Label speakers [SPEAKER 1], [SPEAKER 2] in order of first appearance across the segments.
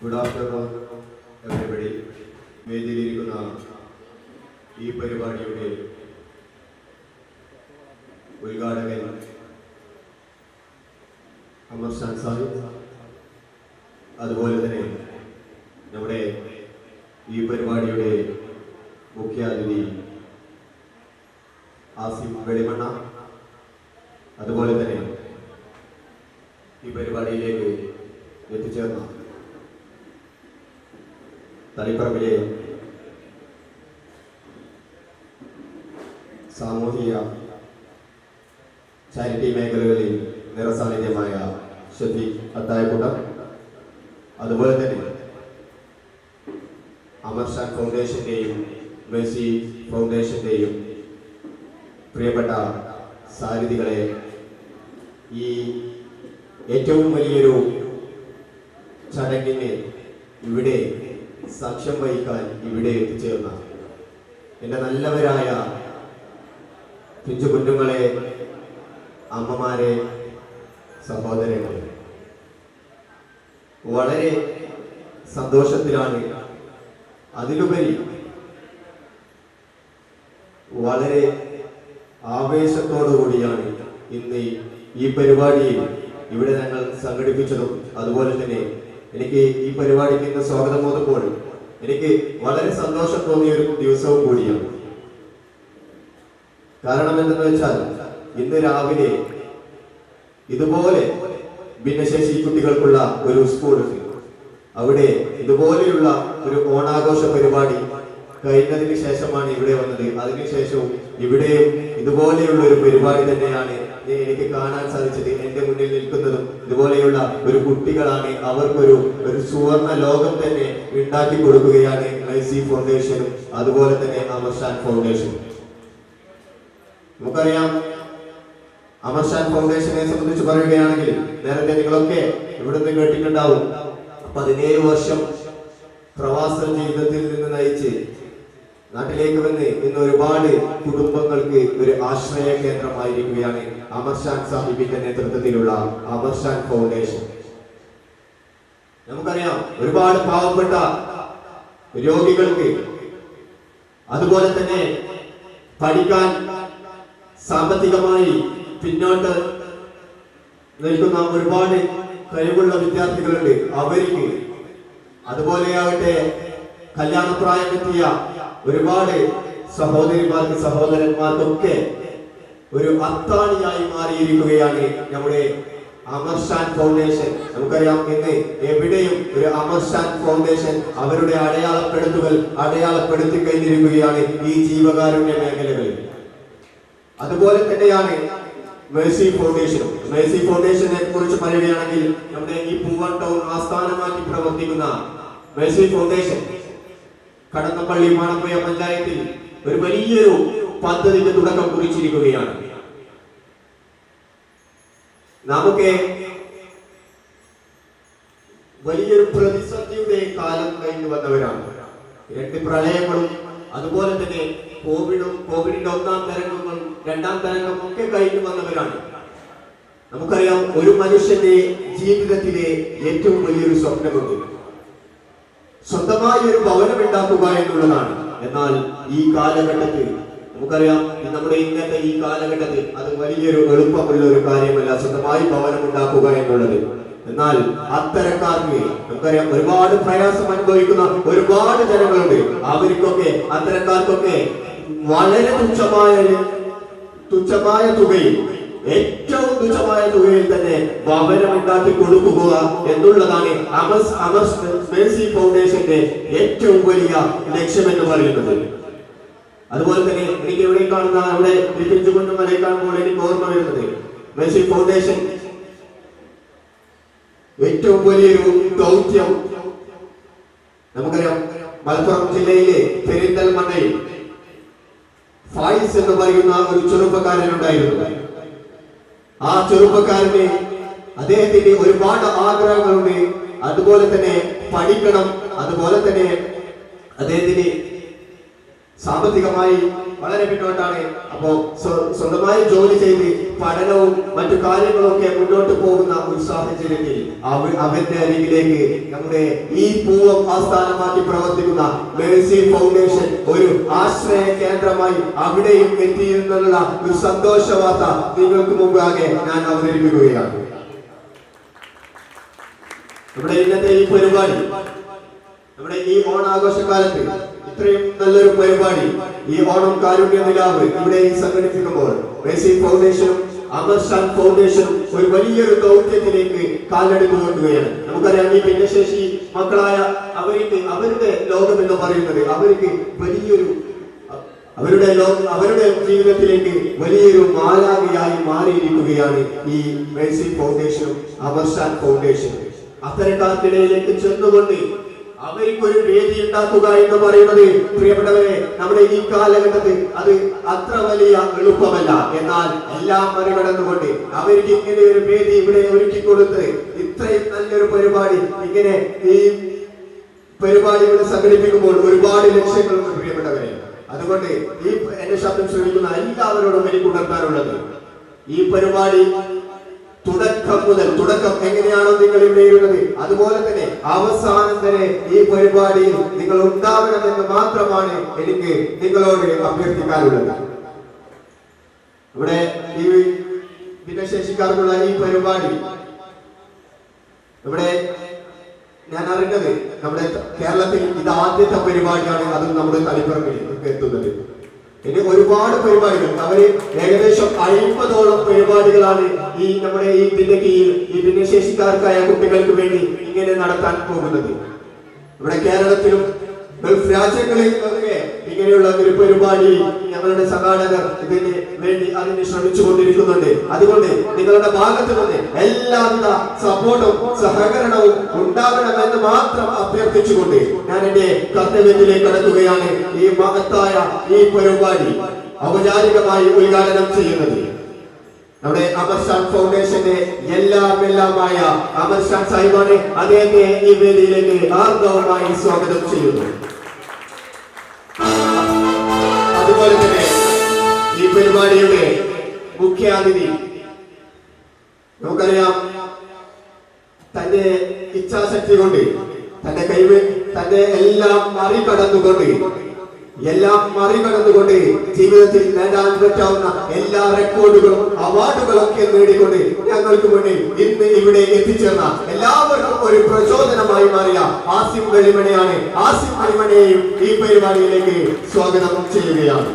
[SPEAKER 1] Good afternoon everybody. വേദിയിലിരിക്കുന്ന ഈ പരിപാടിയുടെ ഉദ്ഘാടകൻ അമർഷാൻ സാഹിബ്, അതുപോലെ തന്നെ നമ്മുടെ ഈ പരിപാടിയുടെ മുഖ്യാതിഥി ആസിഫ് വെളിമണ്ണ, അതുപോലെ തന്നെ ഈ പരിപാടിയിലേക്ക് എത്തിച്ചേർന്ന തളിപ്പറമ്പിലെ സാമൂഹിക ചാരിറ്റി മേഖലകളിൽ നിറസാന്നിധ്യമായ ഷഫീഖ് അത്തായക്കുട്ടം, അതുപോലെ തന്നെ അമർഷാൻ ഫൗണ്ടേഷന്റെയും മെസ്സി ഫൗണ്ടേഷന്റെയും പ്രിയപ്പെട്ട സാരഥികളെ, ഈ ഏറ്റവും വലിയൊരു ചടങ്ങിന് ഇവിടെ സാക്ഷ്യം വഹിക്കാൻ ഇവിടെ എത്തിച്ചേർന്ന എൻ്റെ നല്ലവരായ പിഞ്ചു കുഞ്ഞുങ്ങളെ, അമ്മമാരെ, സഹോദരങ്ങളെ, വളരെ സന്തോഷത്തിലാണ്. അതിലുപരി വളരെ ആവേശത്തോടു കൂടിയാണ് ഇന്ന് ഈ പരിപാടിയിൽ ഇവിടെ ഞങ്ങൾ സംഘടിപ്പിച്ചതും. അതുപോലെ തന്നെ എനിക്ക് ഈ പരിപാടിക്ക് ഇന്ന് സ്വാഗതം തോന്നുമ്പോൾ എനിക്ക് വളരെ സന്തോഷം തോന്നിയ ഒരു ദിവസവും കൂടിയാണ്. കാരണം എന്തെന്ന് വെച്ചാൽ ഇന്ന് രാവിലെ ഇതുപോലെ ഭിന്നശേഷി കുട്ടികൾക്കുള്ള ഒരു സ്കൂളുണ്ട്. അവിടെ ഇതുപോലെയുള്ള ഒരു ഓണാഘോഷ പരിപാടി കഴിഞ്ഞതിന് ശേഷമാണ് ഇവിടെ വന്നത്. അതിനുശേഷവും ഇവിടെയും ഇതുപോലെയുള്ള ഒരു പരിപാടി തന്നെയാണ് എനിക്ക് കാണാൻ സാധിച്ചത്. എന്റെ മുന്നിൽ നിൽക്കുന്നതും ഇതുപോലെയുള്ള ഒരു കുട്ടികളാണ്. അവർക്കൊരു സുവർണ ലോകം തന്നെ ഉണ്ടാക്കി കൊടുക്കുകയാണ് മെസ്സി ഫൗണ്ടേഷനും അതുപോലെ തന്നെ അമർഷാൻ ഫൗണ്ടേഷനും. നമുക്കറിയാം, അമർഷാൻ ഫൗണ്ടേഷനെ സംബന്ധിച്ച് പറയുകയാണെങ്കിൽ നേരത്തെ നിങ്ങളൊക്കെ ഇവിടുന്ന് കേട്ടിട്ടുണ്ടാവും. 17 വർഷം പ്രവാസ ജീവിതത്തിൽ നിന്ന് നയിച്ച് നാട്ടിലേക്ക് വന്ന് ഇന്ന് ഒരുപാട് കുടുംബങ്ങൾക്ക് ഒരു ആശ്രയ കേന്ദ്രമായിരിക്കുകയാണ് അമർഷാൻ സാഹിബിന്റെ നേതൃത്വത്തിലുള്ള അമർഷാൻ ഫൗണ്ടേഷൻ. നമുക്കറിയാം, ഒരുപാട് പാവപ്പെട്ട രോഗികൾക്ക്, അതുപോലെ തന്നെ പഠിക്കാൻ സാമ്പത്തികമായി പിന്നോട്ട് നിൽക്കുന്ന ഒരുപാട് കഴിവുള്ള വിദ്യാർത്ഥികളുണ്ട്. അവർക്ക്, അതുപോലെയാകട്ടെ കല്യാണപ്രായമെത്തിയ ഒരുപാട് സഹോദരിമാർക്ക്, സഹോദരന്മാർക്കൊക്കെ ഒരു അത്താണിയായി മാറിയിരിക്കുകയാണ് നമ്മുടെ അമർഷാൻ ഫൗണ്ടേഷൻ. നമുക്കറിയാം, ഇന്ന് എവിടെയും ഒരു അമർഷാൻ ഫൗണ്ടേഷൻ അവരുടെ അടയാളപ്പെടുത്തി കഴിഞ്ഞിരിക്കുകയാണ് ഈ ജീവകാരുണ്യ മേഖലകളിൽ. അതുപോലെ തന്നെയാണ് മെസ്സി ഫൗണ്ടേഷൻ. മെസ്സി ഫൗണ്ടേഷനെ കുറിച്ച് പറയുകയാണെങ്കിൽ നമ്മുടെ ഈ പൂവൻ ടൗൺ ആസ്ഥാനമാക്കി പ്രവർത്തിക്കുന്ന മെസ്സി ഫൗണ്ടേഷൻ കടന്നപ്പള്ളി മാണപ്പുഴ പഞ്ചായത്തിൽ ഒരു വലിയൊരു പദ്ധതിക്ക് തുടക്കം കുറിച്ചിരിക്കുകയാണ്. നമുക്ക് വലിയൊരു പ്രതിസന്ധിയുടെ കാലം കഴിഞ്ഞു വന്നവരാണ്. 2 പ്രളയങ്ങളും അതുപോലെ തന്നെ കോവിഡിന്റെ 1ാം തരംഗങ്ങളും 2ാം തരംഗവും ഒക്കെ കഴിഞ്ഞു വന്നവരാണ്. നമുക്കറിയാം, ഒരു മനുഷ്യന്റെ ജീവിതത്തിലെ ഏറ്റവും വലിയൊരു സ്വപ്നമുണ്ട്, സ്വന്തമായി ഒരു ഭവനം ഉണ്ടാക്കുക എന്നുള്ളതാണ്. എന്നാൽ ഈ കാലഘട്ടത്തിൽ നമുക്കറിയാം, നമ്മുടെ ഇന്നത്തെ ഈ കാലഘട്ടത്തിൽ അത് വലിയൊരു എളുപ്പമുള്ള ഒരു കാര്യമല്ല, സ്വന്തമായി ഭവനം ഉണ്ടാക്കുക എന്നുള്ളത്. എന്നാൽ അത്തരക്കാർക്ക് നമുക്കറിയാം, ഒരുപാട് പ്രയാസം അനുഭവിക്കുന്ന ഒരുപാട് ജനങ്ങളുണ്ട്. അത്തരക്കാർക്കൊക്കെ വളരെ തുച്ഛമായ തുകയിൽ, ഏറ്റവും തുച്ഛമായ തുകയിൽ തന്നെ ഭവനം ഉണ്ടാക്കി കൊടുക്കുക എന്നുള്ളതാണ് മെസ്സി ഫൗണ്ടേഷന്റെ ഏറ്റവും വലിയ ലക്ഷ്യം എന്ന് പറയുന്നത്. അതുപോലെ തന്നെ എനിക്ക് ഇവിടെ കാണുന്ന അവിടെ പിഞ്ചുകുഞ്ഞുങ്ങളെ കാണുമ്പോൾ എനിക്ക് ഓർമ്മ വരുന്നത് മെസ്സി ഫൗണ്ടേഷൻ ഏറ്റവും വലിയൊരു ദൗത്യം. നമുക്കറിയാം, മലപ്പുറം ജില്ലയിലെ പെരിന്തൽമണ്ണയിൽ ഫായിസ് എന്ന് പറയുന്ന ഒരു ചെറുപ്പക്കാരനുണ്ടായിരുന്നു. ആ ചെറുപ്പക്കാരന് അദ്ദേഹത്തിന് ഒരുപാട് ആഗ്രഹങ്ങളുണ്ട്. അതുപോലെ തന്നെ പഠിക്കണം, അതുപോലെ തന്നെ അദ്ദേഹത്തിന് സാമ്പത്തികമായി വളരെ പിന്നോട്ടാണ്. അപ്പോ സ്വന്തമായി ജോലി ചെയ്ത് പഠനവും മറ്റു കാര്യങ്ങളൊക്കെ മുന്നോട്ട് പോകുന്ന ഒരു സാഹചര്യത്തിൽ അവന്റെ അരികിലേക്ക് നമ്മുടെ ഈ പൂവം ആസ്ഥാനമാക്കി പ്രവർത്തിക്കുന്ന മേഴ്സി ഫൗണ്ടേഷൻ ഒരു ആശ്രയ കേന്ദ്രമായി അവിടെയും എത്തിയെന്നുള്ള ഒരു സന്തോഷ വാർത്ത നിങ്ങൾക്ക് മുമ്പാകെ ഞാൻ അവതരിപ്പിക്കുകയാണ്. നമ്മുടെ ഇന്നത്തെ ഈ പരിപാടി, നമ്മുടെ ഈ ഓണാഘോഷക്കാലത്ത് ഇത്രയും നല്ലൊരു പരിപാടി, ഈ ഓണം കാരുണ്യ നിലാവ് ഇവിടെ സംഘടിപ്പിക്കുമ്പോൾ മേഴ്സി ഫൗണ്ടേഷനും അമർഷാൻ ഫൗണ്ടേഷനും ഒരു വലിയൊരു ദൗത്യത്തിലേക്ക് കാലെടുത്തു വെക്കുകയാണ്. നമുക്കറിയാം, ഈ ഭിന്നശേഷി മക്കളായ അവരുടെ ലോകം എന്ന് പറയുന്നത് അവർക്ക് വലിയൊരു അവരുടെ ജീവിതത്തിലേക്ക് വലിയൊരു മാലാഖയായി മാറിയിരിക്കുകയാണ് ഈ മേഴ്സി ഫൗണ്ടേഷനും അമർഷാൻ ഫൗണ്ടേഷനും. അത്തരക്കാർക്കിടയിലേക്ക് ചെന്നുകൊണ്ട് അവർക്കൊരു വേദി ഉണ്ടാക്കുക എന്ന് പറയുന്നത്, പ്രിയപ്പെട്ടവരെ, നമ്മുടെ ഈ കാലഘട്ടത്തിൽ അത് അത്ര വലിയ എളുപ്പമല്ല. എന്നാൽ എല്ലാം മറികടന്നുകൊണ്ട് അവർക്ക് ഇങ്ങനെ ഒരു വേദി ഇവിടെ ഒരുക്കി കൊടുത്ത് ഇത്രയും നല്ലൊരു പരിപാടി, ഇങ്ങനെ ഈ പരിപാടി ഇവിടെ സംഘടിപ്പിക്കുമ്പോൾ ഒരുപാട് ലക്ഷ്യങ്ങളുണ്ട് പ്രിയപ്പെട്ടവരെ. അതുകൊണ്ട് ഈ എന്റെ ശബ്ദം ശ്രമിക്കുന്ന എല്ലാവരോടും എനിക്ക് ഉണർത്താനുള്ളത്, ഈ പരിപാടി തുടക്കം എങ്ങനെയാണോ നിങ്ങൾ ഇവിടെ ഇരുന്നത് അതുപോലെ തന്നെ അവസാനം വരെ ഈ പരിപാടിയിൽ നിങ്ങൾ ഉണ്ടാവണമെന്ന് മാത്രമാണ് എനിക്ക് നിങ്ങളോട് അഭ്യർത്ഥിക്കാനുള്ളത്. ഇവിടെ ഈ ഭിന്നശേഷിക്കാർക്കുള്ള ഈ പരിപാടി ഇവിടെ ഞാൻ അറിഞ്ഞത് നമ്മുടെ കേരളത്തിൽ ഇത് ആദ്യത്തെ പരിപാടിയാണ്. അതും നമ്മുടെ തളിപ്പറമ്പിൽ എത്തുന്നത്. ഇനി ഒരുപാട് പരിപാടികൾ, അവര് ഏകദേശം 50ഓളം പരിപാടികളാണ് ഈ നമ്മുടെ ഈ ഇതിന്റെ കീഴിൽ ഈ ഭിന്നശേഷിക്കാർക്കായ കുട്ടികൾക്ക് വേണ്ടി ഇങ്ങനെ നടത്താൻ പോകുന്നത്. ഇവിടെ കേരളത്തിലും ഗൾഫ് രാജ്യങ്ങളിൽ ഇങ്ങനെയുള്ള ഒരു പരിപാടി ഞങ്ങളുടെ സംഘാടകർ ഇതിന് വേണ്ടി അതിന് ശ്രമിച്ചു കൊണ്ടിരിക്കുന്നുണ്ട്. അതുകൊണ്ട് നിങ്ങളുടെ ഭാഗത്ത് നിന്ന് എല്ലാവിധ സപ്പോർട്ടും സഹകരണവും ഉണ്ടാകണമെന്ന് മാത്രം അഭ്യർത്ഥിച്ചുകൊണ്ട് ഞാൻ എന്റെ കർത്തവ്യത്തിലേക്ക് കടക്കുകയാണ്. ഈ മഹത്തായ ഈ പരിപാടി ഔപചാരികമായി ഉദ്ഘാടനം ചെയ്യുന്നത് നമ്മുടെ അമർഷാൻ ഫൗണ്ടേഷന്റെ എല്ലാമായ അമർഷാൻ സാഹിബാണ്. അദ്ദേഹത്തെ ഈ വേദിയിലേക്ക് ആർദ്രവുമായി സ്വാഗതം ചെയ്യുന്നു. അതുപോലെ തന്നെ ഈ പരിപാടിയുടെ മുഖ്യാതിഥി, നമുക്കറിയാം, തന്റെ ഇച്ഛാശക്തി കൊണ്ട് തന്റെ എല്ലാം മറികടന്നുകൊണ്ട് ജീവിതത്തിൽ നേടാൻ പറ്റാവുന്ന എല്ലാ റെക്കോർഡുകളും അവാർഡുകളൊക്കെ നേടിക്കൊണ്ട് ഞങ്ങൾക്ക് മുന്നിൽ ഇന്ന് ഇവിടെ എത്തിച്ചേർന്ന എല്ലാവർക്കും ഒരു പ്രചോദനമായി മാറിയ ആസിം വെളിമണിയാണ്. ആസിം വെളിമണിയെയും ഈ പരിപാടിയിലേക്ക് സ്വാഗതം ചെയ്യുകയാണ്.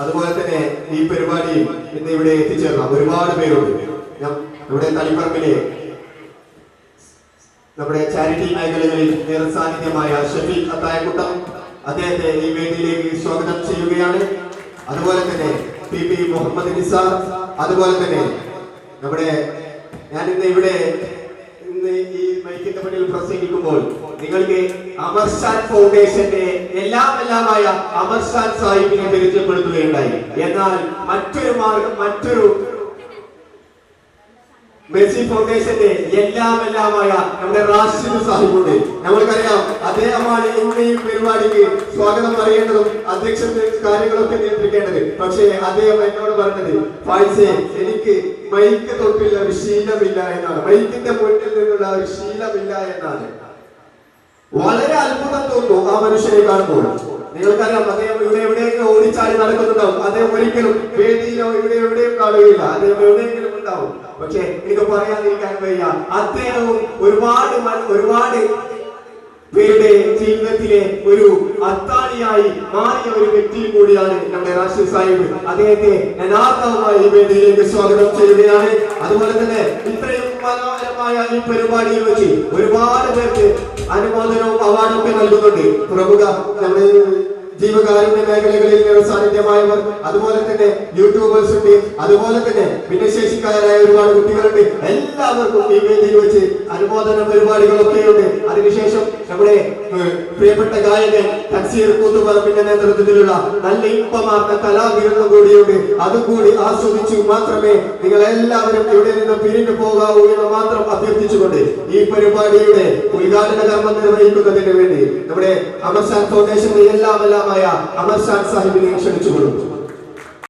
[SPEAKER 1] അതുപോലെ തന്നെ ഈ പരിപാടിയിൽ ഇന്ന് ഇവിടെ എത്തിച്ചേർന്ന ഒരുപാട് പേരുണ്ട്. നമ്മുടെ തളിപ്പറമ്പിലെ നമ്മുടെ ചാരിറ്റി മേഖലകളിൽ നിറസാന്നിധ്യമായ ഷഫീഖ് അത്തായക്കുട്ടം, അദ്ദേഹത്തെ ഈ വേദിയിലേക്ക് സ്വാഗതം ചെയ്യുകയാണ്. അതുപോലെ തന്നെ പി മുഹമ്മദ് നിസാർ, അതുപോലെ തന്നെ നമ്മുടെ ഞാൻ ഇന്ന് ഈ മൈക്കിന്റെ മുന്നിൽ പ്രസംഗിക്കുമ്പോൾ നിങ്ങൾക്ക് അമർഷാൻ ഫൗണ്ടേഷന്റെ എല്ലാമായ അമർഷാൻ സാഹിബിനെ പരിചയപ്പെടുത്തുകയുണ്ടായി. എന്നാൽ മറ്റൊരു മേഴ്സി ഫൗണ്ടേഷന്റെ എല്ലാമായ നമ്മുടെ റാഷിദ് സാഹിബുണ്ട്. നമ്മൾക്കറിയാം, അദ്ദേഹമാണ് ഇന്ന് ഈ പരിപാടിക്ക് സ്വാഗതം പറയേണ്ടതും അധ്യക്ഷ കാര്യങ്ങളൊക്കെ നിയന്ത്രിക്കേണ്ടത്. പക്ഷേ അദ്ദേഹം എന്നോട് പറഞ്ഞത്, ഫായിസേ, എനിക്ക് മൈക്ക് തൊട്ടുള്ള ഒരു ശീലമില്ല എന്നാണ്, മൈക്കിന്റെ മുന്നിൽ നിന്നുള്ള ഒരു ശീലമില്ല എന്നാണ്. വളരെ അത്ഭുതം തോന്നുന്നു ആ മനുഷ്യനെ കാണുമ്പോൾ. നിങ്ങൾക്കറിയാം, അദ്ദേഹം ഇവിടെ എവിടെയെങ്കിലും ഓടിച്ചാടി നടക്കുന്നുണ്ടാവും. അദ്ദേഹം ഒരിക്കലും വേദിയിലോ എവിടെയും കാണുകയില്ല. അദ്ദേഹം എവിടെയെങ്കിലും ഉണ്ടാവും. പക്ഷെ എനിക്ക് പറയാതിരിക്കാൻ വയ്യ, അദ്ദേഹവും ഒരുപാട് പേരുടെ ജീവിതത്തിലെ ഒരു അത്താണിയായി മാറിയ ഒരു വ്യക്തിയും കൂടിയാണ് നമ്മുടെ റാഷിദ് സാഹിബ്. അദ്ദേഹത്തെ ഞാൻ ആർദ്രമായി ഈ വേദിയിലേക്ക് സ്വാഗതം ചെയ്യുകയാണ്. അതുപോലെ തന്നെ ഇത്രയും മനോഹരമായ ഈ പരിപാടിയിൽ വെച്ച് ഒരുപാട് പേർക്ക് അനുമോദനവും അവാർഡും ഒക്കെ നൽകുന്നുണ്ട്. പ്രമുഖ നമ്മുടെ ജീവകാരുണ്യ മേഖലകളിൽ സാന്നിധ്യമായവർ, അതുപോലെ തന്നെ യൂട്യൂബേഴ്സ് ഉണ്ട്, അതുപോലെ തന്നെ ഭിന്നശേഷിക്കാരായ ഒരുപാട് കുട്ടികളുണ്ട്. എല്ലാവർക്കും ഈ വേദിയിൽ വെച്ച് അനുമോദന പരിപാടികളൊക്കെയുണ്ട്. അതിനുശേഷം നമ്മുടെ പ്രിയപ്പെട്ട ഗായകൻ തൻസീർ കൂത്തുപറമ്പിന്റെ നേതൃത്വത്തിലുള്ള നല്ല ഇമ്പമാർന്ന കലാവിരുന്നും കൂടിയുണ്ട്. അതും കൂടി ആസ്വദിച്ചു മാത്രമേ നിങ്ങൾ എല്ലാവരും ഇവിടെ നിന്ന് പിരിഞ്ഞു പോകാവൂ എന്ന് മാത്രം അഭ്യർത്ഥിച്ചുകൊണ്ട് ഈ പരിപാടിയുടെ ഉദ്ഘാടന കർമ്മം നിർവഹിക്കുന്നതിന് വേണ്ടി നമ്മുടെ അമർശാൻ ഫൗണ്ടേഷന്റെ എല്ലാമായ അമർശാൻ സാഹിബിനെ ക്ഷണിച്ചുകൊള്ളുന്നു.